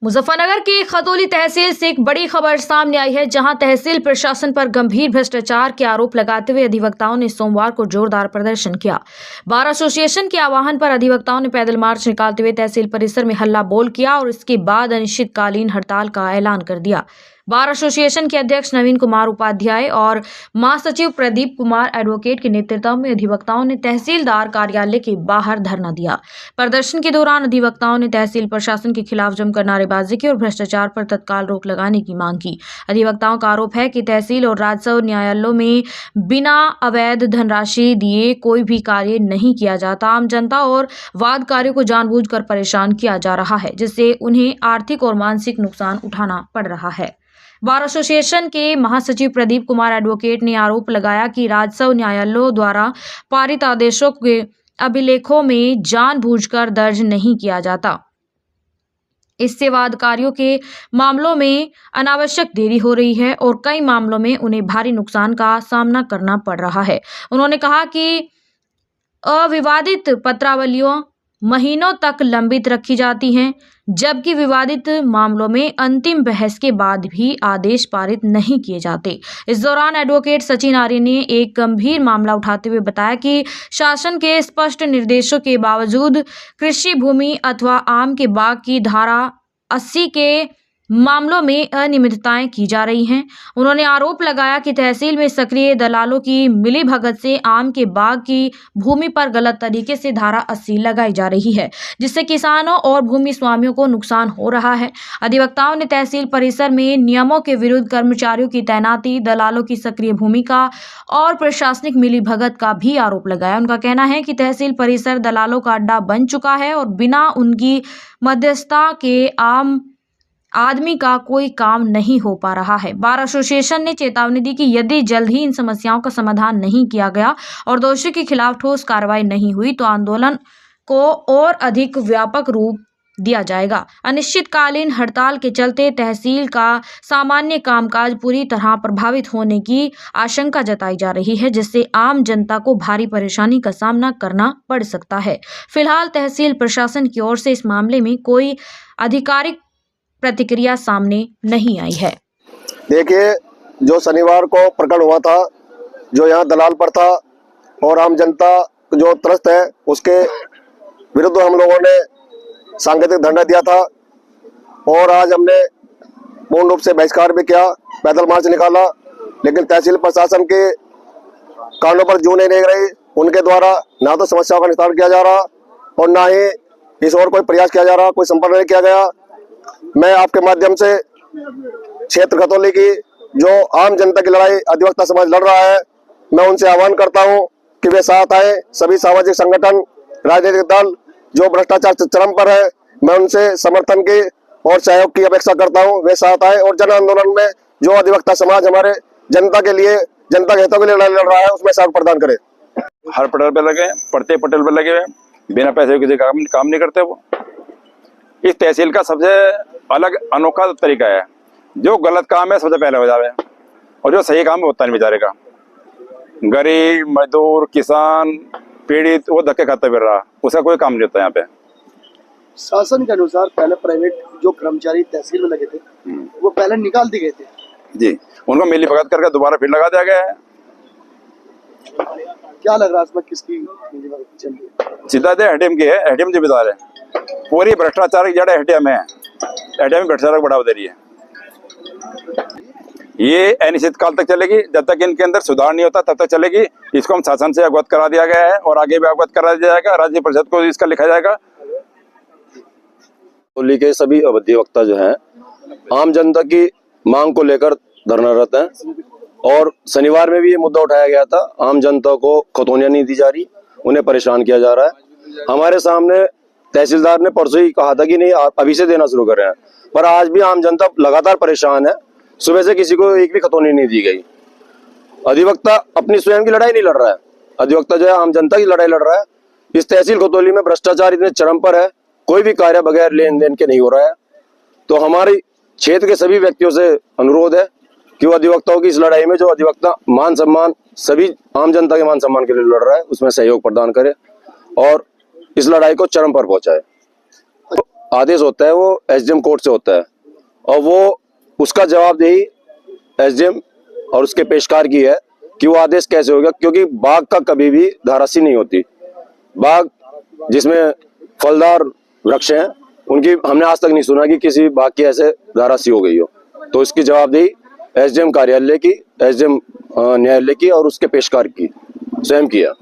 मुजफ्फरनगर की खतौली तहसील से एक बड़ी खबर सामने आई है, जहां तहसील प्रशासन पर गंभीर भ्रष्टाचार के आरोप लगाते हुए अधिवक्ताओं ने सोमवार को जोरदार प्रदर्शन किया। बार एसोसिएशन के आह्वान पर अधिवक्ताओं ने पैदल मार्च निकालते हुए तहसील परिसर में हल्ला बोल किया और इसके बाद अनिश्चितकालीन हड़ताल का ऐलान कर दिया। बार एसोसिएशन के अध्यक्ष नवीन कुमार उपाध्याय और महासचिव प्रदीप कुमार एडवोकेट के नेतृत्व में अधिवक्ताओं ने तहसीलदार कार्यालय के बाहर धरना दिया। प्रदर्शन के दौरान अधिवक्ताओं ने तहसील प्रशासन के खिलाफ जमकर नारेबाजी की और भ्रष्टाचार पर तत्काल रोक लगाने की मांग की। अधिवक्ताओं का आरोप है कि तहसील और राजस्व न्यायालयों में बिना अवैध धनराशि दिए कोई भी कार्य नहीं किया जाता। आम जनता और वादकारियों को जानबूझकर परेशान किया जा रहा है, जिससे उन्हें आर्थिक और मानसिक नुकसान उठाना पड़ रहा है। बार एसोसिएशन के महासचिव प्रदीप कुमार एडवोकेट ने आरोप लगाया कि राजस्व न्यायालयों द्वारा पारित आदेशों के अभिलेखों में जानबूझकर दर्ज नहीं किया जाता। इससे वादकारियों के मामलों में अनावश्यक देरी हो रही है और कई मामलों में उन्हें भारी नुकसान का सामना करना पड़ रहा है। उन्होंने कहा कि अविवादित पत्रावलियों महीनों तक लंबित रखी जाती हैं, जबकि विवादित मामलों में अंतिम बहस के बाद भी आदेश पारित नहीं किए जाते। इस दौरान एडवोकेट सचिन आर्य ने एक गंभीर मामला उठाते हुए बताया कि शासन के स्पष्ट निर्देशों के बावजूद कृषि भूमि अथवा आम के बाग की धारा 80 के मामलों में अनियमितताएं की जा रही हैं। उन्होंने आरोप लगाया कि तहसील में सक्रिय दलालों की मिलीभगत से आम के बाग की भूमि पर गलत तरीके से धारा 80 लगाई जा रही है, जिससे किसानों और भूमि स्वामियों को नुकसान हो रहा है। अधिवक्ताओं ने तहसील परिसर में नियमों के विरुद्ध कर्मचारियों की तैनाती, दलालों की सक्रिय भूमिका और प्रशासनिक मिलीभगत का भी आरोप लगाया। उनका कहना है कि तहसील परिसर दलालों का अड्डा बन चुका है और बिना उनकी मध्यस्थता के आम आदमी का कोई काम नहीं हो पा रहा है। बार एसोसिएशन ने चेतावनी दी कि यदि जल्द ही इन समस्याओं का समाधान नहीं किया गया और दोषियों के खिलाफ ठोस कार्रवाई नहीं हुई तो आंदोलन को और अधिक व्यापक रूप दिया जाएगा। अनिश्चितकालीन हड़ताल के चलते तहसील का सामान्य कामकाज पूरी तरह प्रभावित होने की आशंका जताई जा रही है, जिससे आम जनता को भारी परेशानी का सामना करना पड़ सकता है। फिलहाल तहसील प्रशासन की ओर से इस मामले में कोई आधिकारिक प्रतिक्रिया सामने नहीं आई है। देखिए, जो शनिवार को प्रकरण हुआ था, जो यहाँ दलाल पर था और आम जनता जो त्रस्त है, उसके विरुद्ध हम लोगों ने सांकेतिक धरना दिया था और आज हमने पूर्ण रूप से बहिष्कार भी किया, पैदल मार्च निकाला। लेकिन तहसील प्रशासन के कानों पर जूं नहीं देख रही। उनके द्वारा ना तो समस्याओं का निस्तारण किया जा रहा और ना ही इस और कोई प्रयास किया जा रहा, कोई संपर्क नहीं किया गया। मैं आपके माध्यम से क्षेत्र खतौली की जो आम जनता की लड़ाई अधिवक्ता समाज लड़ रहा है, मैं उनसे आह्वान करता हूं कि वे साथ आए। सभी सामाजिक संगठन, राजनीतिक दल जो भ्रष्टाचार चरम पर है, मैं उनसे समर्थन की और सहयोग की अपेक्षा करता हूं। वे साथ आए और जन आंदोलन में जो अधिवक्ता समाज हमारे जनता के लिए, जनता के हितों के लिए लड़ाई लड़ रहा है, उसमें सहयोग प्रदान करे। हर पटेल पे लगे, पड़ते पटेल पे लगे हुए, बिना पैसे किसी काम नहीं करते। वो इस तहसील का सबसे अलग अनोखा तरीका है, जो गलत काम है सबसे पहले हो जावे और जो सही काम होता नहीं बेचारे का। गरीब, मजदूर, किसान, पीड़ित वो धक्के खाते फिर रहा, उसका कोई काम नहीं होता यहाँ पे। शासन के अनुसार पहले प्राइवेट जो कर्मचारी तहसील में लगे थे वो पहले निकाल दिए गए थे जी, उनको मिली भगत करके दोबारा फिर लगा दिया गया है। क्या लग रहा है इसमें किसकी मिली भगत चल रही है? सीधा दे एडीएम की है, एडीएम जिम्मेदार है। पूरी भ्रष्टाचार की जड़ एडीएम है, एडीएम भ्रष्टाचार को बढ़ावा दे रही है। ये अनिश्चित काल तक चलेगी, जब तक इनके अंदर सुधार नहीं होता तब तक चलेगी। इसको हम शासन से अवगत करा दिया गया है और आगे भी अवगत करा दिया जाएगा। राज्य परिषद को इसका लिखा जाएगा। खतौली के सभी अधिवक्ता जो हैं, आम जनता की मांग को लेकर धरनारत हैं और शनिवार में भी ये मुद्दा उठाया गया था। आम जनता को खतौनियां नहीं दी जा रही, उन्हें परेशान किया जा रहा है। हमारे सामने तहसीलदार ने परसों ही कहा था कि नहीं, आप अभी से देना शुरू कर रहे हैं, पर आज भी आम जनता लगातार परेशान है। सुबह से किसी को एक भी खतौनी नहीं दी गई। अधिवक्ता अपनी स्वयं की लड़ाई नहीं लड़ रहा है, अधिवक्ता जो है आम जनता की लड़ाई लड़ रहा है। इस तहसील खतौली में भ्रष्टाचार इतने चरम पर है, कोई भी कार्य बगैर लेन देन के नहीं हो रहा है। तो हमारे क्षेत्र के सभी व्यक्तियों से अनुरोध है कि वो अधिवक्ताओं की इस लड़ाई में, जो अधिवक्ता मान सम्मान, सभी आम जनता के मान सम्मान के लिए लड़ रहा है, उसमें सहयोग प्रदान करे और इस लड़ाई को चरम पर पहुंचाए। आदेश होता है वो एसडीएम कोर्ट से होता है और वो उसका जवाबदेही एसडीएम और उसके पेशकार की है कि वो आदेश कैसे होगा, क्योंकि बाग का कभी भी धारासी नहीं होती। बाग जिसमें फलदार वृक्ष हैं उनकी हमने आज तक नहीं सुना कि किसी बाग की ऐसे धारासी हो गई हो। तो इसकी जवाबदेही एसडीएम कार्यालय की, एसडीएम न्यायालय की और उसके पेशकार की स्वयं की है।